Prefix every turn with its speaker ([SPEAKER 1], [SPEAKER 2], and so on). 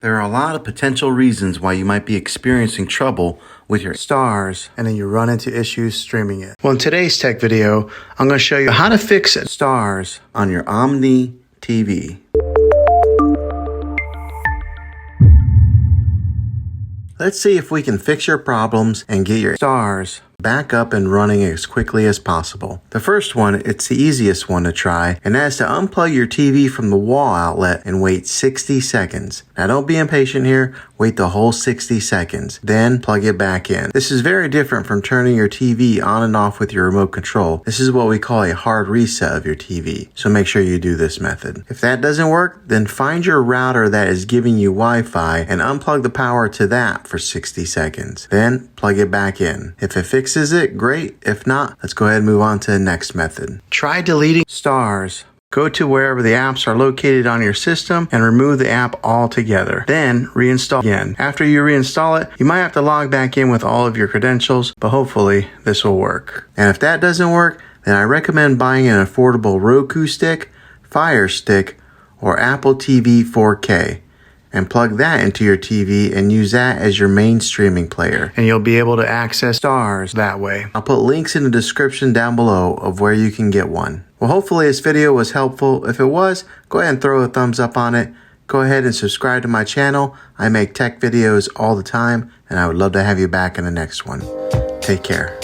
[SPEAKER 1] There are a lot of potential reasons why you might be experiencing trouble with your Starz and then you run into issues streaming it. Well, in today's tech video, I'm going to show you how to fix Starz on your Omni TV. Let's see if we can fix your problems and get your Starz back up and running as quickly as possible. The first one, it's the easiest one to try, and that's to unplug your TV from the wall outlet and wait 60 seconds. Now don't be impatient here, wait the whole 60 seconds, then plug it back in. This is very different from turning your TV on and off with your remote control. This is what we call a hard reset of your TV, so make sure you do this method. If that doesn't work, then find your router that is giving you Wi-Fi and unplug the power to that for 60 seconds. Then plug it back in. If it fixes it, great. If not, let's go ahead and move on to the next method. Try deleting Starz. Go to wherever the apps are located on your system and remove the app altogether. Then reinstall again. After you reinstall it, you might have to log back in with all of your credentials, but hopefully this will work. And if that doesn't work, then I recommend buying an affordable Roku stick, Fire Stick, or Apple TV 4K. And plug that into your TV and use that as your main streaming player. And you'll be able to access Starz that way. I'll put links in the description down below of where you can get one. Well, hopefully this video was helpful. If it was, go ahead and throw a thumbs up on it. Go ahead and subscribe to my channel. I make tech videos all the time, and I would love to have you back in the next one. Take care.